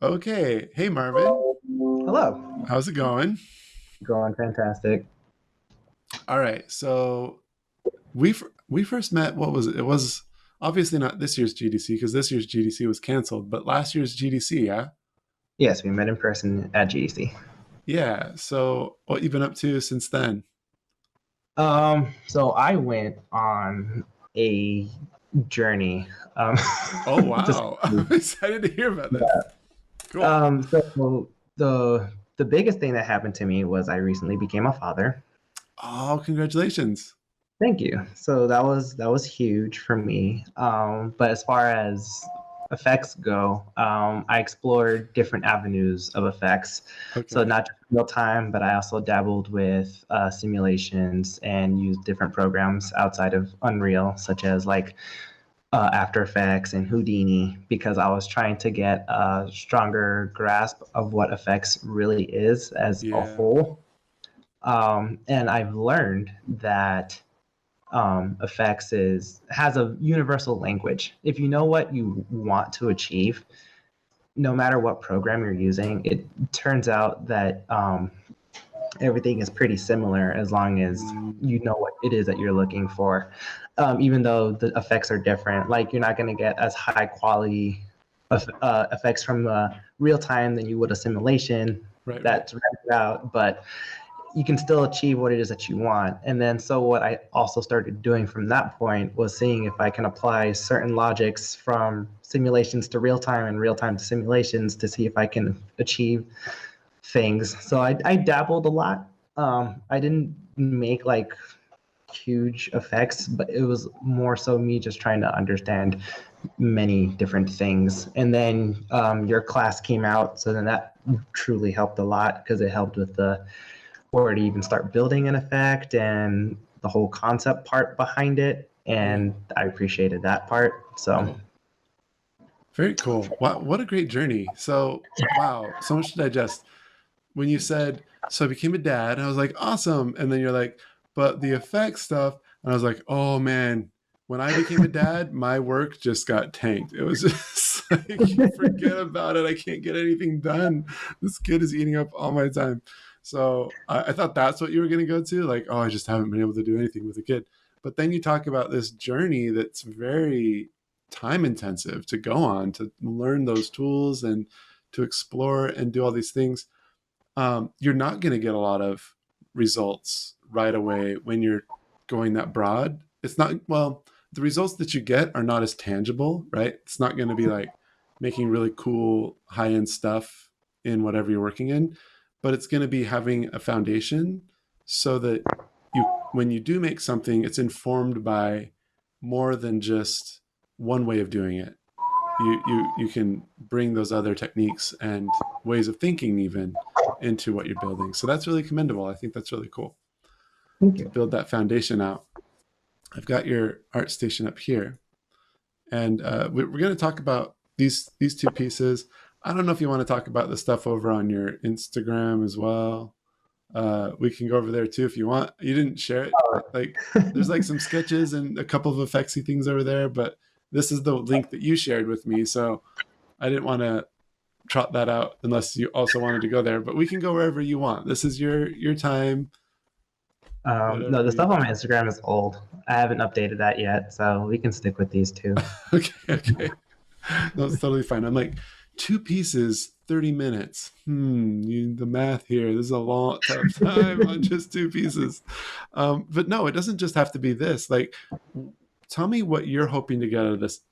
Okay. Hey, Marvin. Hello. How's it going? Going fantastic. All right. So we first met. What was it? It was obviously not this year's GDC because this year's GDC was canceled, but last year's GDC, yeah. Yes, we met in person at GDC. Yeah. So what you been up to since then? So I went on a journey. Oh Just wow! I'm excited to hear about this. Cool. so the biggest thing that happened to me was I recently became a father. Oh, congratulations. Thank you. So that was huge for me. But as far as effects go, I explored different avenues of effects. So Okay. not just real time, but I also dabbled with simulations and used different programs outside of Unreal, such as like After Effects and Houdini, because I was trying to get a stronger grasp of what effects really is as a Yeah. whole. And I've learned that effects is has a universal language. If you know what you want to achieve, no matter what program you're using, it turns out that everything is pretty similar as long as Mm, you know what it is that you're looking for. Even though the effects are different, like you're not going to get as high quality effects from real time than you would a simulation right. Right. that's rendered out, but you can still achieve what it is that you want. And then, so what I also started doing from that point was seeing if I can apply certain logics from simulations to real time and real time to simulations to see if I can achieve things. So I dabbled a lot. I didn't make like huge effects, but it was more so me just trying to understand many different things. And then your class came out, so then that truly helped a lot because it helped with the where to even start building an effect and the whole concept part behind it. Yeah. And I appreciated that part. So, Cool. Very cool. Wow, what a great journey. So, wow, so much to digest. When you said, so I became a dad, I was like, awesome. And then you're like, but the effects stuff. And I was like, oh man, when I became a dad, my work just got tanked. It was just like, forget about it. I can't get anything done. This kid is eating up all my time. So I thought that's what you were going to go to. Like, oh, I just haven't been able to do anything with a kid. But then you talk about this journey that's very time intensive to go on to learn those tools and to explore and do all these things. You're not going to get a lot of results right away when you're going that broad. It's not, well, the results that you get are not as tangible, right? It's not going to be like making really cool high end stuff in whatever you're working in, but it's going to be having a foundation so that when you do make something, it's informed by more than just one way of doing it. You can bring those other techniques and ways of thinking even into what you're building. So that's really commendable. I think that's really cool thank to you. build that foundation out. I've got your art station up here, and we're going to talk about these two pieces. I don't know if you want to talk about the stuff over on your Instagram as well. We can go over there too if you want. You didn't share it. Like there's like some sketches and a couple of effectsy things over there, but this is the link that you shared with me. So I didn't want to trot that out unless you also wanted to go there. But we can go wherever you want. This is your time. No, Whatever the you. stuff on my Instagram is old. I haven't updated that yet, so we can stick with these two. Okay, okay. That's totally fine. I'm like 2 pieces, 30 minutes. The math here. This is a lot of time on just 2 pieces. But no, it doesn't just have to be this. Like, tell me what you're hoping to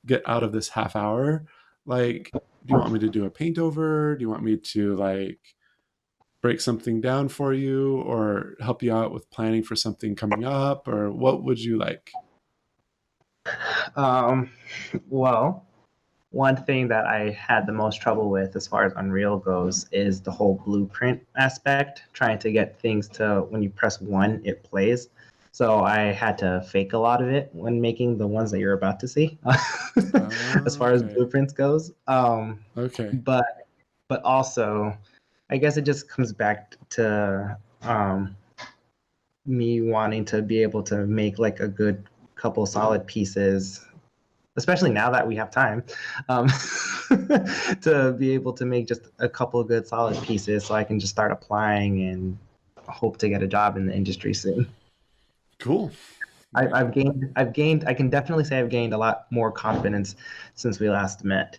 get out of this half hour. Like, do you want me to do a paint over? Do you want me to like break something down for you or help you out with planning for something coming up? Or what would you like? Um, well, one thing that I had the most trouble with as far as Unreal goes is the whole blueprint aspect, trying to get things to when you press one, it plays. So I had to fake a lot of it when making the ones that you're about to see, as far as Okay. blueprints goes. Okay. But also, I guess it just comes back to me wanting to be able to make like a good couple solid pieces especially now that we have time, um, to be able to make just a couple of good solid pieces so I can just start applying and hope to get a job in the industry soon. Cool. Very I've cool. gained, I can definitely say I've gained a lot more confidence since we last met.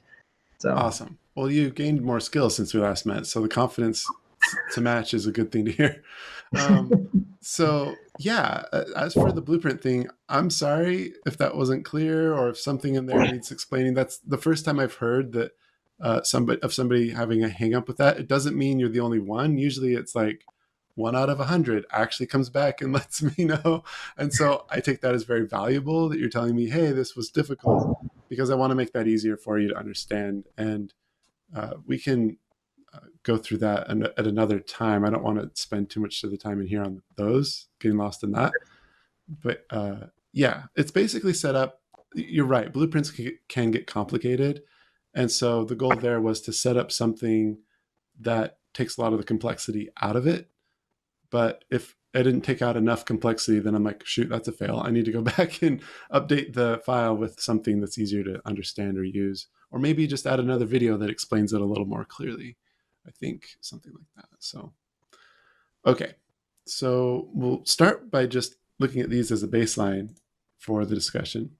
So, Awesome. Well, you gained more skills since we last met, so the confidence to match is a good thing to hear. Um, so yeah, as for the blueprint thing, I'm sorry if that wasn't clear or if something in there needs explaining. That's the first time I've heard that somebody having a hang up with that. It doesn't mean you're the only one. Usually, it's like 1 out of 100 actually comes back and lets me know. And so I take that as very valuable that you're telling me, hey, this was difficult because I want to make that easier for you to understand. And we can go through that at another time. I don't want to spend too much of the time in here on those, getting lost in that. But yeah, it's basically set up. You're right. Blueprints can get complicated. And so the goal there was to set up something that takes a lot of the complexity out of it. But if I didn't take out enough complexity, then I'm like, shoot, that's a fail. I need to go back and update the file with something that's easier to understand or use. Or maybe just add another video that explains it a little more clearly. I think something like that. So, okay. So we'll start by just looking at these as a baseline for the discussion.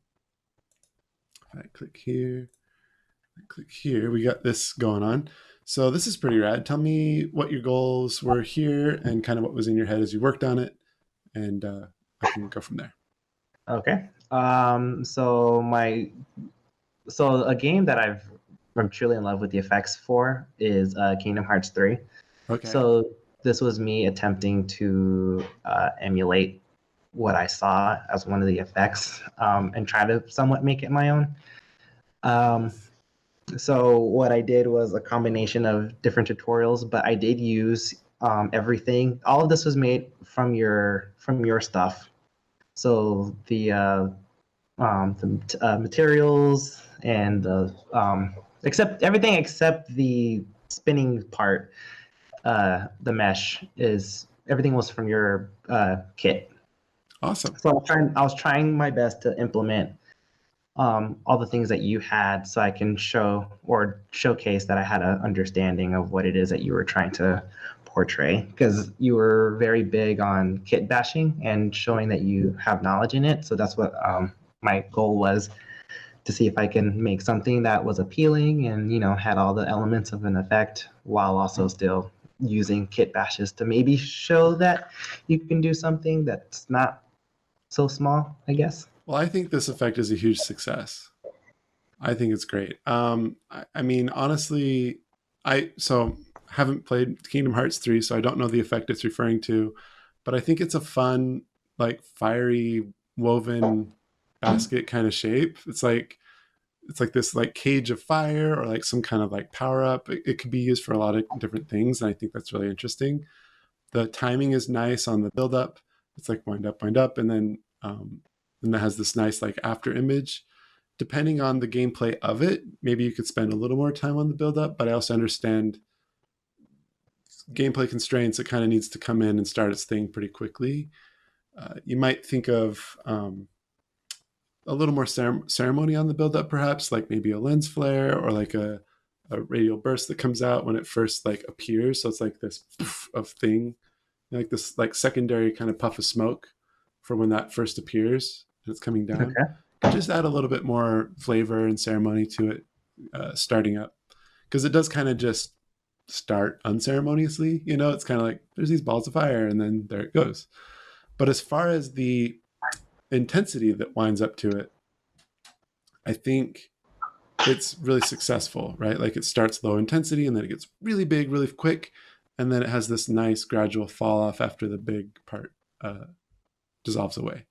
If I click here, we got this going on. So this is pretty rad. Tell me what your goals were here and kind of what was in your head as you worked on it, and I can go from there. okay. So a game that I'm truly in love with the effects for is Kingdom Hearts 3. Okay. So this was me attempting to emulate what I saw as one of the effects, and try to somewhat make it my own. Um, Nice. so what I did was a combination of different tutorials, but I did use everything. All of this was made from your stuff. So the materials and the except everything except the spinning part, the mesh is everything was from your kit. Awesome. So I was trying my best to implement all the things that you had, so I can show or showcase that I had an understanding of what it is that you were trying to portray. Because you were very big on kit bashing and showing that you have knowledge in it. So that's what my goal was, to see if I can make something that was appealing and had all the elements of an effect while also still using kit bashes to maybe show that you can do something that's not so small, I guess. Well, I think this effect is a huge success. I think it's great. I mean, honestly, I so haven't played Kingdom Hearts 3, so I don't know the effect it's referring to, but I think it's a fun, like fiery woven basket kind of shape. It's like this like cage of fire or like some kind of like power up. It could be used for a lot of different things, and I think that's really interesting. The timing is nice on the build up. It's like wind up, and that has this nice like after image. Depending on the gameplay of it, maybe you could spend a little more time on the build up. But I also understand gameplay constraints. It kind of needs to come in and start its thing pretty quickly. You might think of a little more ceremony on the build up, perhaps like maybe a lens flare or like a radial burst that comes out when it first like appears. So it's like this poof of thing, like this like secondary kind of puff of smoke for when that first appears and it's coming down. Okay. Could just add a little bit more flavor and ceremony to it starting up, because it does kind of just start unceremoniously. It's kind of like there's these balls of fire and then there it goes. But as far as the intensity that winds up to it, I think it's really successful, right? Like it starts low intensity and then it gets really big, really quick, and then it has this nice gradual fall off after the big part dissolves away.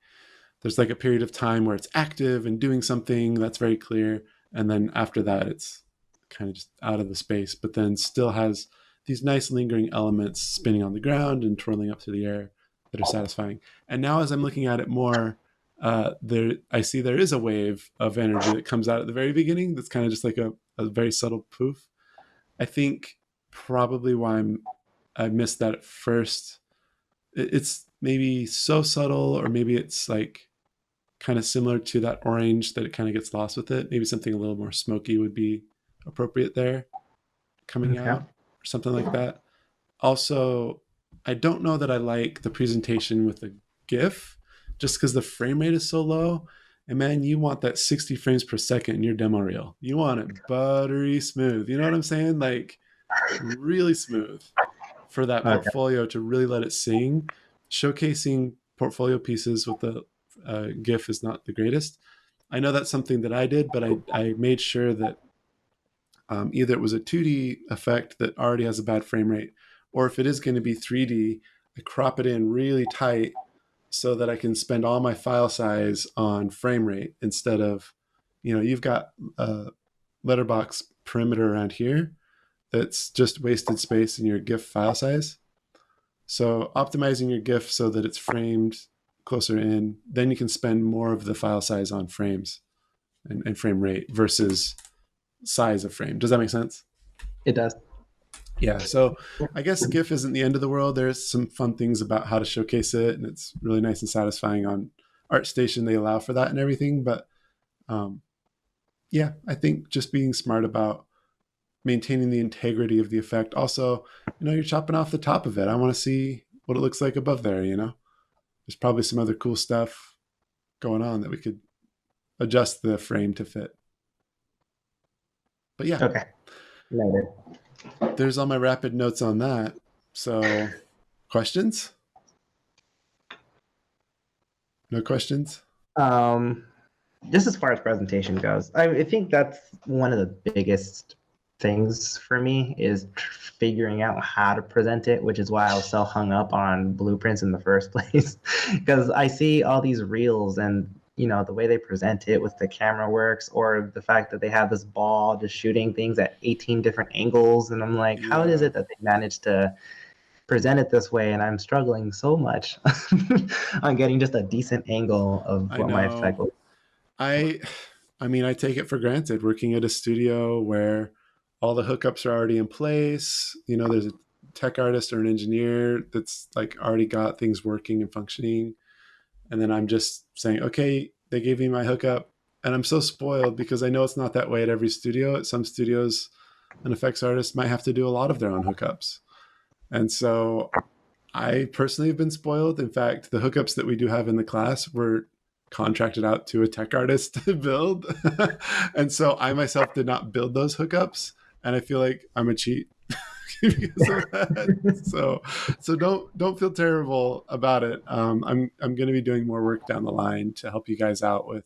There's like a period of time where it's active and doing something that's very clear, and then after that, it's kind of just out of the space, but then still has these nice lingering elements spinning on the ground and twirling up through the air that are satisfying. And now, as I'm looking at it more, there I see there is a wave of energy that comes out at the very beginning. That's kind of just like a very subtle poof. I think probably why I missed that at first. It's maybe so subtle, or maybe it's like kind of similar to that orange that it kind of gets lost with it. Maybe something a little more smoky would be appropriate there coming Okay. out or something like that. Also, I don't know that I like the presentation with the GIF just because the frame rate is so low. And man, you want that 60 frames per second in your demo reel. You want it buttery smooth. You know what I'm saying? Like really smooth for that Okay. portfolio to really let it sing. Showcasing portfolio pieces with the GIF is not the greatest. I know that's something that I did, but I made sure that either it was a 2D effect that already has a bad frame rate, or if it is going to be 3D, I crop it in really tight so that I can spend all my file size on frame rate instead of, you've got a letterbox perimeter around here that's just wasted space in your GIF file size. So optimizing your GIF so that it's framed closer in, then you can spend more of the file size on frames and frame rate versus size of frame. Does that make sense? It does. Yeah. So I guess GIF isn't the end of the world. There's some fun things about how to showcase it, and it's really nice and satisfying on ArtStation. They allow for that and everything. But um, yeah, I think just being smart about maintaining the integrity of the effect. Also, you're chopping off the top of it. I want to see what it looks like above there. There's probably some other cool stuff going on that we could adjust the frame to fit. But yeah, Okay. Noted. there's all my rapid notes on that. So, questions? No questions? Um, just as far as presentation goes, I think that's one of the biggest things for me is figuring out how to present it, which is why I was so hung up on blueprints in the first place. Because I see all these reels and the way they present it with the camera works, or the fact that they have this ball just shooting things at 18 different angles, and I'm like, how is Yeah, it that they managed to present it this way? And I'm struggling so much on getting just a decent angle of I what my effect know. looks. I I mean, I take it for granted working at a studio where all the hookups are already in place. There's a tech artist or an engineer that's like already got things working and functioning. And then I'm just saying, okay, they gave me my hookup. And I'm so spoiled because I know it's not that way at every studio. At some studios, an effects artist might have to do a lot of their own hookups. And so I personally have been spoiled. In fact, the hookups that we do have in the class were contracted out to a tech artist to build. And so I myself did not build those hookups. And I feel like I'm a cheat because of that. So don't feel terrible about it. I'm going to be doing more work down the line to help you guys out with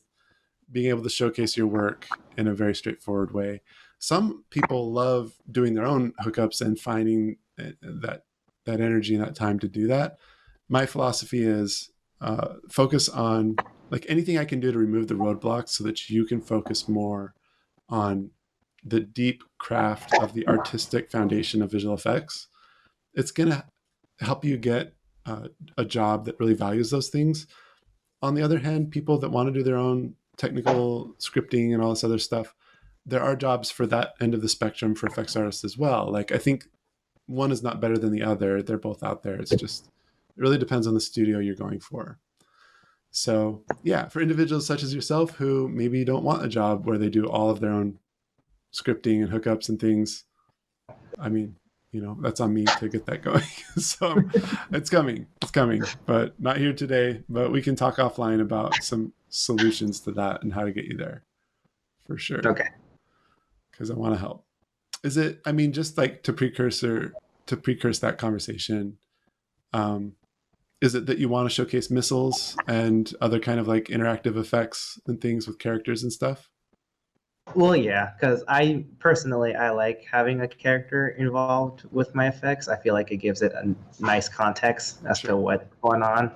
being able to showcase your work in a very straightforward way. Some people love doing their own hookups and finding that energy and that time to do that. My philosophy is focus on like anything I can do to remove the roadblocks so that you can focus more on the deep craft of the artistic foundation of visual effects. It's going to help you get a job that really values those things. On the other hand, people that want to do their own technical scripting and all this other stuff, there are jobs for that end of the spectrum for effects artists as well. Like I think one is not better than the other. They're both out there. It's just it really depends on the studio you're going for. So yeah, for individuals such as yourself who maybe don't want a job where they do all of their own scripting and hookups and things, I mean, that's on me to get that going. So it's coming, but not here today. But we can talk offline about some solutions to that and how to get you there for sure. Okay. Because I want to help. Is it? I mean, just like to precurse that conversation. Um, is it that you want to showcase missiles and other kind of like interactive effects and things with characters and stuff? Well, yeah, because I like having a character involved with my effects. I feel like it gives it a nice context as to Sure. what's going on,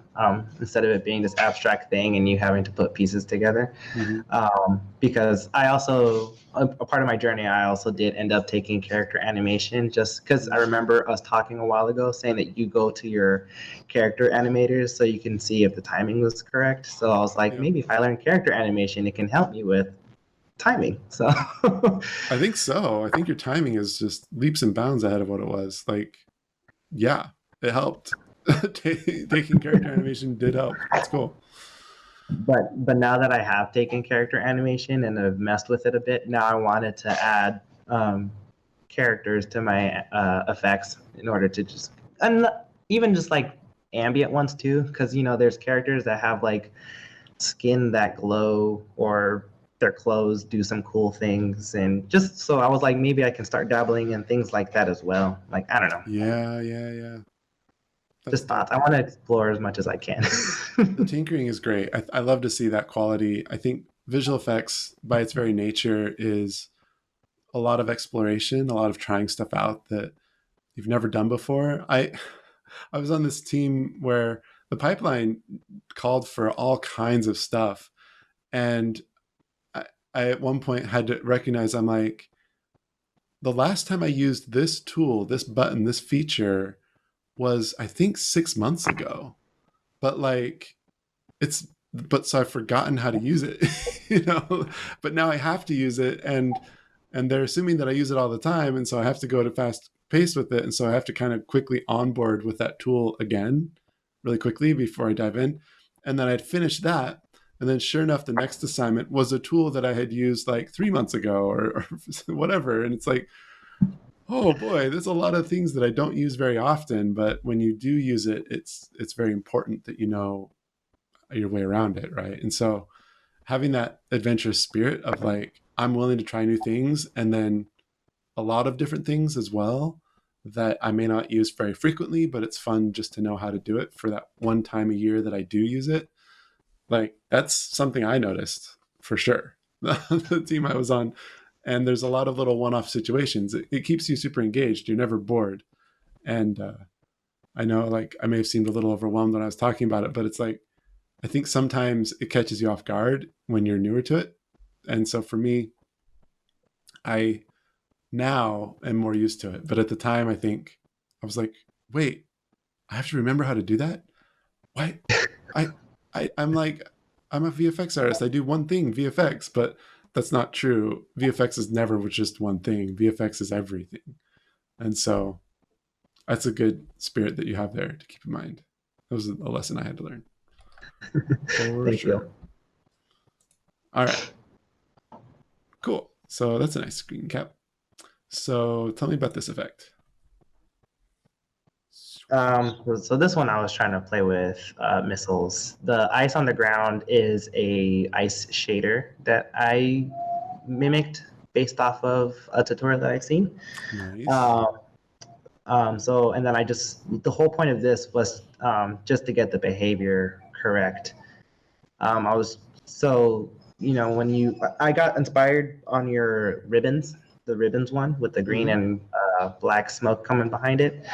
instead of it being this abstract thing and you having to put pieces together. Mm-hmm. Because I also, a part of my journey, I also did end up taking character animation, just because I remember us talking a while ago saying that you go to your character animators so you can see if the timing was correct. So I was like, Yep. maybe if I learn character animation, it can help me with timing. So I think so. I think your timing is just leaps and bounds ahead of what it was. Like, yeah, it helped. Taking character animation did help. That's cool. But now that I have taken character animation and have messed with it a bit, now I wanted to add characters to my effects in order to just, and even just like ambient ones too, because there's characters that have like skin that glow, or their clothes do some cool things, and just so I was like, maybe I can start dabbling in things like that as well. Like, I don't know, Yeah, yeah, yeah. That's just thoughts. dope. I want to explore as much as I can. The tinkering is great. I love to see that quality. I think visual effects, by its very nature, is a lot of exploration, a lot of trying stuff out that you've never done before. I was on this team where the pipeline called for all kinds of stuff, and I at one point had to recognize, I'm like, the last time I used this tool, this button, this feature was I think 6 months ago. But like it's but so I've forgotten how to use it, you know. But now I have to use it, and they're assuming that I use it all the time, and so I have to go at a fast pace with it, and so I have to kind of quickly onboard with that tool again, really quickly before I dive in, and then I'd finish that, and then sure enough, the next assignment was a tool that I had used like 3 months ago or whatever, and it's like, oh boy, there's a lot of things that I don't use very often, but when you do use it, it's very important that you know your way around it, right? And so having that adventurous spirit of like, I'm willing to try new things, and then a lot of different things as well that I may not use very frequently, but it's fun just to know how to do it for that one time a year that I do use it. Like that's something I noticed for sure. The team I was on, and there's a lot of little one-off situations. It keeps you super engaged. You're never bored. And I know, like, I may have seemed a little overwhelmed when I was talking about it, but it's like I think sometimes it catches you off guard when you're newer to it. And so for me, I now am more used to it. But at the time, I think I was like, wait, I have to remember how to do that? Why? I, I'm like, I'm a VFX artist. I do one thing, VFX, but that's not true. VFX is never just one thing. VFX is everything. And so that's a good spirit that you have there to keep in mind. That was a lesson I had to learn for Thank you. sure. All right, cool. So that's a nice screen cap. So tell me about this effect. So this one I was trying to play with missiles. The ice on the ground is a ice shader that I mimicked based off of a tutorial that I've seen. Nice. Uh, so and then the whole point of this was just to get the behavior correct. I was so when I got inspired on your ribbons, the ribbons one with the green Mm-hmm. and black smoke coming behind it.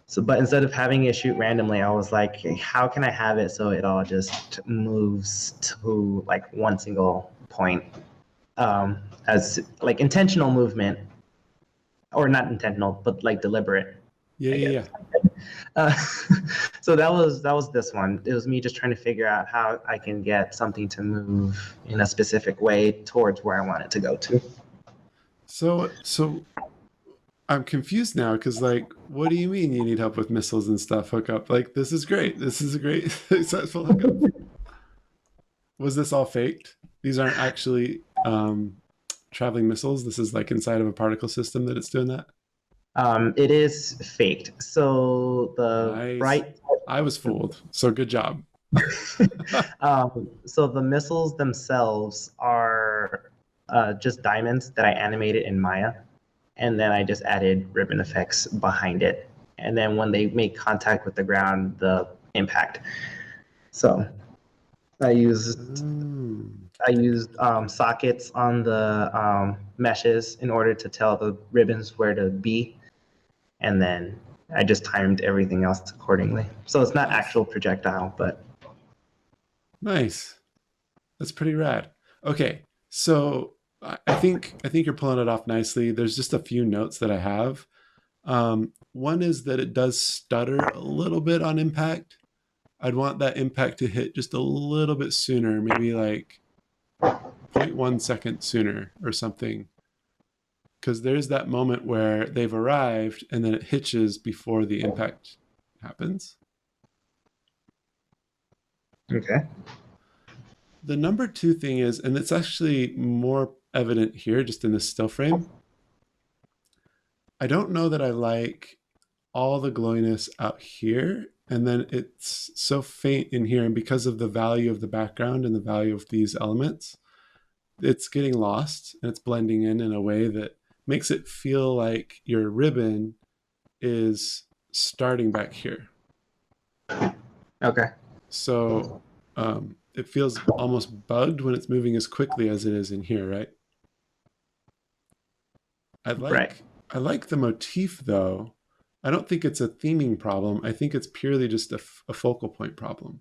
So, but instead of having it shoot randomly, I was like, hey, how can I have it so it all just moves to like one single point, as like intentional movement, or not intentional, but like deliberate, Yeah, I yeah, guess. yeah. Uh, so that was this one. It was me just trying to figure out how I can get something to move in a specific way towards where I want it to go to. So I'm confused now because like, what do you mean you need help with missiles and stuff hookup? Like, this is great. This is a great successful hookup. Was this all faked? These aren't actually traveling missiles. This is like inside of a particle system that it's doing that. It is faked. So the Nice. bright I was fooled. So good job. so the missiles themselves are just diamonds that I animated in Maya, and then I just added ribbon effects behind it. And then when they make contact with the ground, the impact. So I used Mm. I used sockets on the meshes in order to tell the ribbons where to be, and then I just timed everything else accordingly. So it's not Nice. actual projectile, but Nice. That's pretty rad. Okay, so I think you're pulling it off nicely. There's just a few notes that I have. One is that it does stutter a little bit on impact. I'd want that impact to hit just a little bit sooner, maybe like zero point 0.1 second sooner or something. Because there's that moment where they've arrived and then it hitches before the impact happens. okay. The number two thing is, and it's actually more evident here just in this still frame. I don't know that I like all the glowiness out here, and then it's so faint in here, and because of the value of the background and the value of these elements, it's getting lost and it's blending in a way that makes it feel like your ribbon is starting back here. Okay. So it feels almost bugged when it's moving as quickly as it is in here, right? I Right. like I like the motif though. I don't think it's a theming problem. I think it's purely just a focal point problem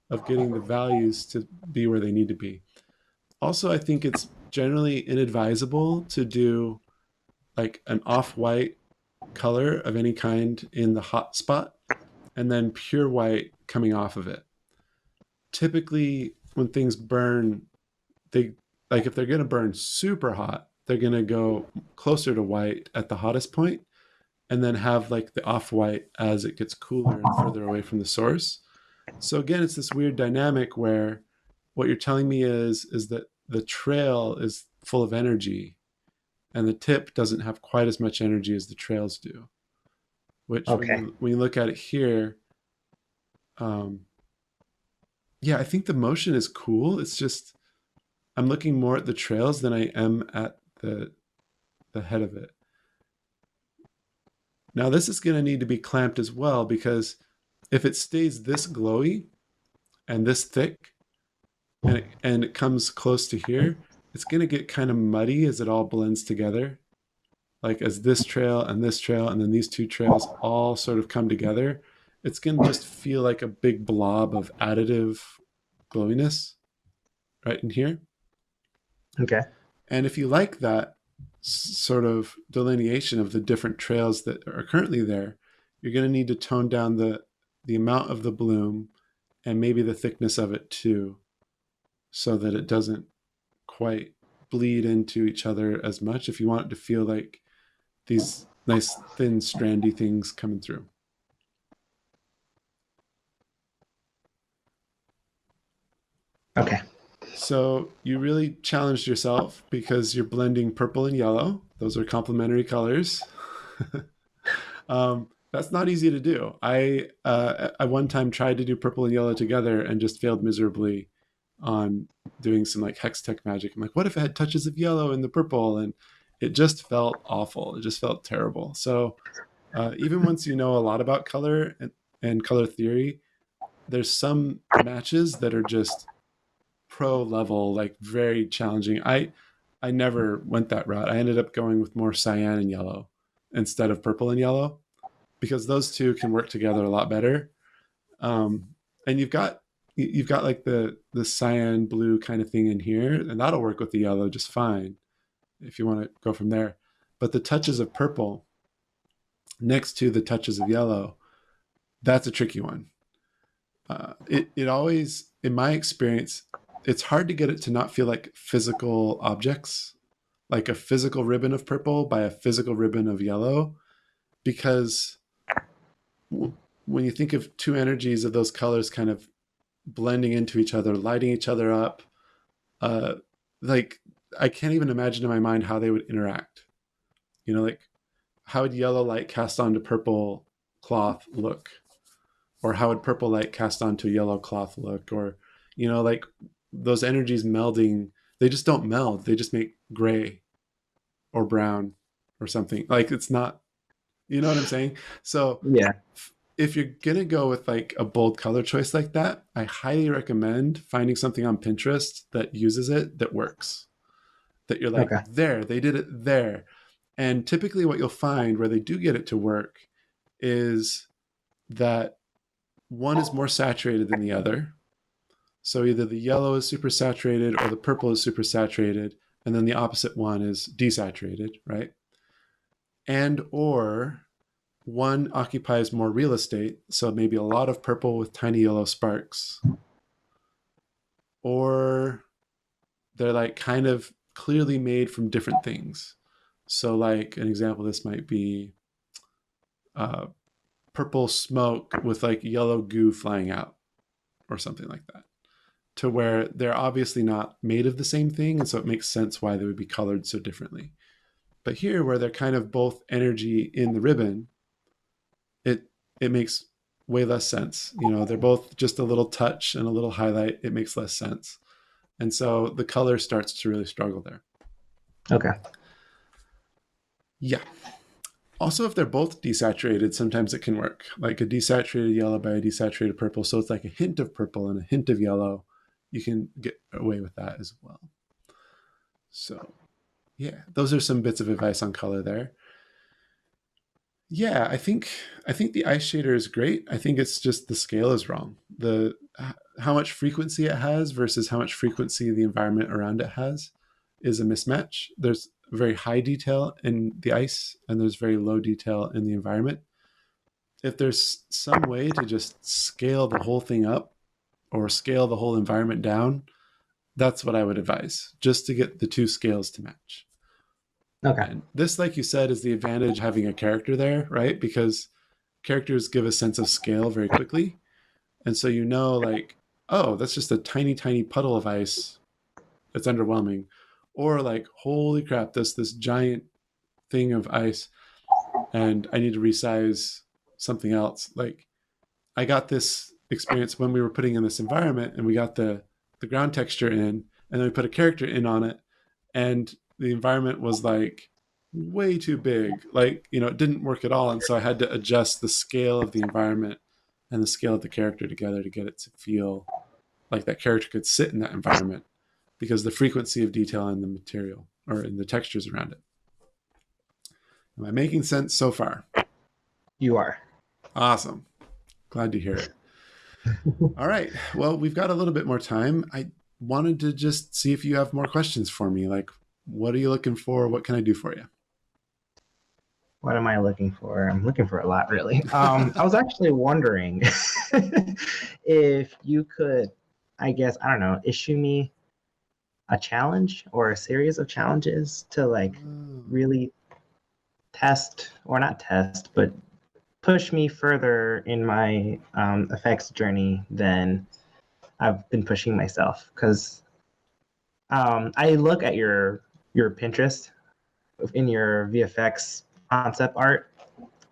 of getting the values to be where they need to be. Also, I think it's generally inadvisable to do like an off-white color of any kind in the hot spot and then pure white coming off of it. Typically, when things burn, they like if they're going to burn super hot, they're going to go closer to white at the hottest point and then have like the off white as it gets cooler and further away from the source. So again, it's this weird dynamic where what you're telling me is that the trail is full of energy and the tip doesn't have quite as much energy as the trails do. Which Okay. when you look at it here, um, yeah, I think the motion is cool. It's just I'm looking more at the trails than I am at the head of it. Now this is going to need to be clamped as well because if it stays this glowy and this thick and it comes close to here, it's going to get kind of muddy as it all blends together. Like as this trail and then these two trails all sort of come together, it's going to just feel like a big blob of additive glowiness right in here. Okay. And if you like that sort of delineation of the different trails that are currently there, you're going to need to tone down the amount of the bloom and maybe the thickness of it too, so that it doesn't quite bleed into each other as much if you want it to feel like these nice thin strandy things coming through. Okay. So you really challenged yourself because you're blending purple and yellow. Those are complementary colors. That's not easy to do. I one time tried to do purple and yellow together and just failed miserably on doing some like hex tech magic. I'm like, what if it had touches of yellow in the purple? And it just felt awful. It just felt terrible. So even once you know a lot about color and color theory, there's some matches that are just pro level, like very challenging. I never went that route. I ended up going with more cyan and yellow instead of purple and yellow because those two can work together a lot better. And you've got like the cyan blue kind of thing in here, and that'll work with the yellow just fine if you want to go from there. But the touches of purple next to the touches of yellow, that's a tricky one. It always, in my experience, it's hard to get it to not feel like physical objects, like a physical ribbon of purple by a physical ribbon of yellow, because when you think of two energies of those colors kind of blending into each other, lighting each other up, uh, like I can't even imagine in my mind how they would interact. You know, like how would yellow light cast onto purple cloth look? Or how would purple light cast onto yellow cloth look? Or, you know, like those energies melding, they just don't meld. They just make gray or brown or something. Like it's not, you know what I'm saying? So Yeah. if you're going to go with like a bold color choice like that, I highly recommend finding something on Pinterest that uses it that works. That you're like, Okay. there, they did it there. And typically what you'll find where they do get it to work is that one is more saturated than the other. So either the yellow is super saturated or the purple is super saturated, and then the opposite one is desaturated, right? And or one occupies more real estate, so maybe a lot of purple with tiny yellow sparks, or they're like kind of clearly made from different things. So, like an example, this might be uh, purple smoke with like yellow goo flying out, or something like that. to where they're obviously not made of the same thing. And so it makes sense why they would be colored so differently. But here, where they're kind of both energy in the ribbon, it it makes way less sense. You know, they're both just a little touch and a little highlight. It makes less sense. And so the color starts to really struggle there. Okay. Yeah. Also, if they're both desaturated, sometimes it can work. Like a desaturated yellow by a desaturated purple. So it's like a hint of purple and a hint of yellow. You can get away with that as well. So, yeah, those are some bits of advice on color there. Yeah, I think the ice shader is great. I think it's just the scale is wrong. The how much frequency it has versus how much frequency the environment around it has is a mismatch. There's very high detail in the ice and there's very low detail in the environment. If there's some way to just scale the whole thing up or scale the whole environment down, that's what I would advise, just to get the two scales to match. Okay. And this, like you said, is the advantage having a character there, right? Because characters give a sense of scale very quickly. And so you know, like, oh, that's just a tiny, tiny puddle of ice. It's underwhelming. Or like, holy crap, this giant thing of ice and I need to resize something else. Like I got this experience when we were putting in this environment and we got the ground texture in and then we put a character in on it and the environment was like way too big. Like, you know, it didn't work at all. And so I had to adjust the scale of the environment and the scale of the character together to get it to feel like that character could sit in that environment because the frequency of detail in the material or in the textures around it. Am I making sense so far? You are. Awesome. Glad to hear it. All right. Well, we've got a little bit more time. I wanted to just see if you have more questions for me. Like, what are you looking for? What can I do for you? What am I looking for? I'm looking for a lot, really. I was actually wondering if you could, I guess, I don't know, issue me a challenge or a series of challenges to like Oh, really test, or not test, but push me further in my effects journey than I've been pushing myself. Because I look at your Pinterest in your VFX concept art,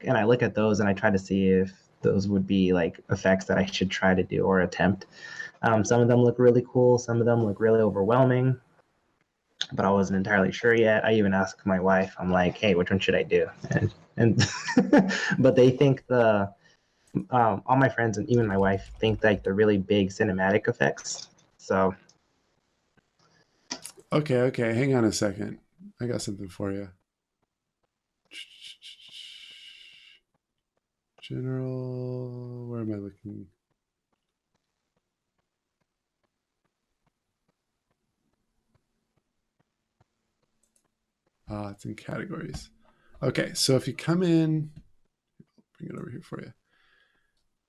and I look at those and I try to see if those would be like effects that I should try to do or attempt. Some of them look really cool. Some of them look really overwhelming, but I wasn't entirely sure yet. I even asked my wife, I'm like, hey, which one should I do? And but they think all my friends and even my wife think like the really big cinematic effects. So okay, okay. Hang on a second. I got something for you. General, where am I looking? Ah, it's in categories. Okay, so if you come in, bring it over here for you.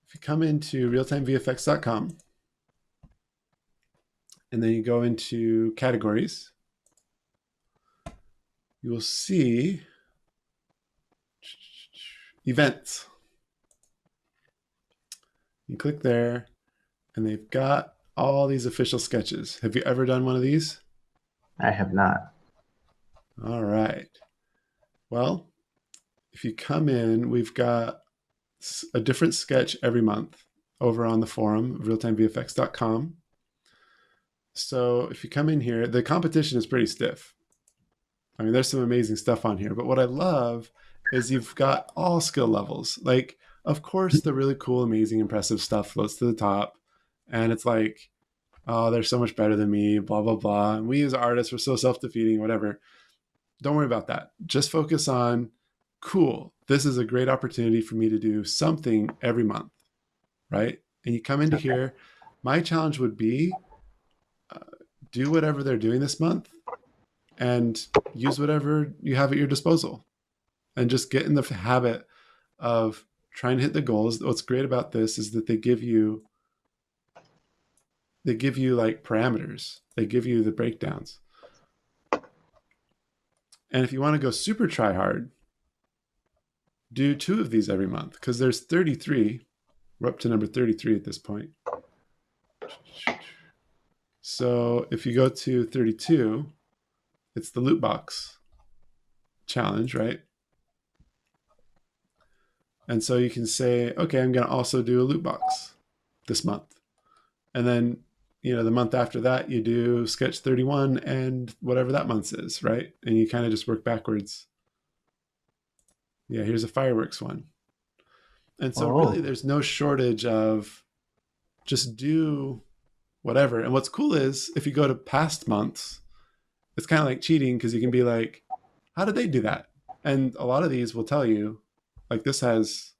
If you come into realtimevfx.com and then you go into categories, you will see events. You click there, and they've got all these official sketches. Have you ever done one of these? I have not. All right. Well, if you come in, we've got a different sketch every month over on the forum, realtimevfx.com. So if you come in here, the competition is pretty stiff. I mean, there's some amazing stuff on here, but what I love is you've got all skill levels. Like, of course, the really cool, amazing, impressive stuff floats to the top. And it's like, oh, they're so much better than me, blah, blah, blah. And we as artists, we're so self defeating, whatever. Don't worry about that. Just focus on, cool, this is a great opportunity for me to do something every month, right? And you come into Okay. here. My challenge would be uh, do whatever they're doing this month and use whatever you have at your disposal and just get in the habit of trying to hit the goals. What's great about this is that they give you like parameters. They give you the breakdowns. And if you want to go super try hard, do two of these every month because there's 33. We're up to number 33 at this point. So if you go to 32, it's the loot box challenge, right? And so you can say, okay, I'm going to also do a loot box this month. And then, the month after that, you do sketch 31 and whatever that month is, right? And you kind of just work backwards. Yeah, here's a fireworks one. And so really Oh, there's no shortage of just do whatever. And what's cool is if you go to past months, it's kind of like cheating because you can be like, how did they do that? And a lot of these will tell you, like this has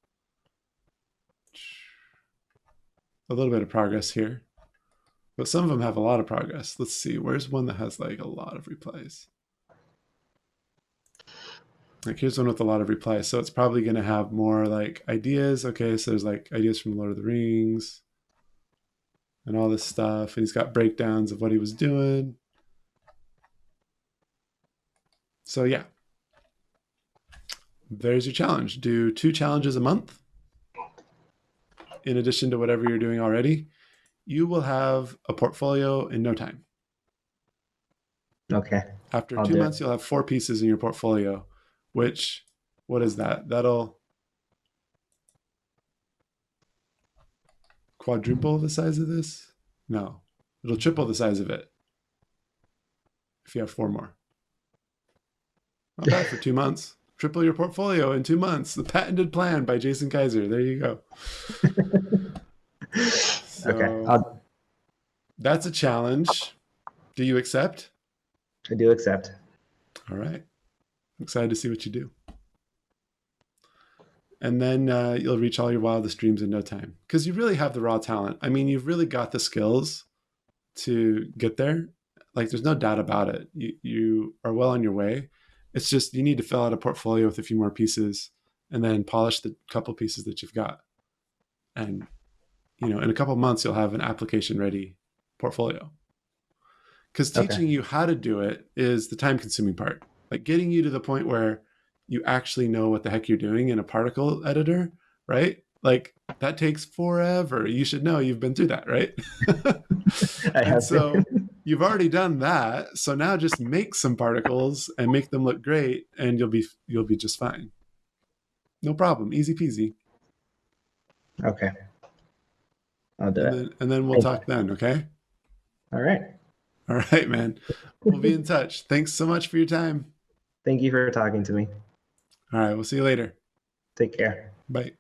a little bit of progress here, but some of them have a lot of progress. Let's see, where's one that has like a lot of replies? Like here's one with a lot of replies. So it's probably going to have more like ideas. Okay, so there's like ideas from Lord of the Rings and all this stuff. And he's got breakdowns of what he was doing. So yeah, there's your challenge. Do 2 challenges a month in addition to whatever you're doing already. You will have a portfolio in no time. okay. After I'll two do months, it. you'll have 4 pieces in your portfolio, which, what is that? That'll quadruple the size of this? No, it'll triple the size of it if you have 4 more. Not bad for 2 months. Triple your portfolio in 2 months. The patented plan by Jason Kaiser. There you go. Okay. So that's a challenge. Do you accept? I do accept. All right. I'm excited to see what you do. And then you'll reach all your wildest dreams in no time because you really have the raw talent. I mean, you've really got the skills to get there. Like, there's no doubt about it. You are well on your way. It's just you need to fill out a portfolio with a few more pieces and then polish the couple pieces that you've got. And, in a couple months, you'll have an application ready portfolio. Because Okay. teaching you how to do it is the time consuming part. Like getting you to the point where you actually know what the heck you're doing in a particle editor, right? Like that takes forever. You should know you've been through that, right? I And have so been. you've already done that. So now just make some particles and make them look great and you'll be just fine. No problem. Easy peasy. Okay. I'll do it. And then we'll Thank you. talk then, okay? All right. All right, man. We'll be in touch. Thanks so much for your time. Thank you for talking to me. All right, we'll see you later. Take care. Bye.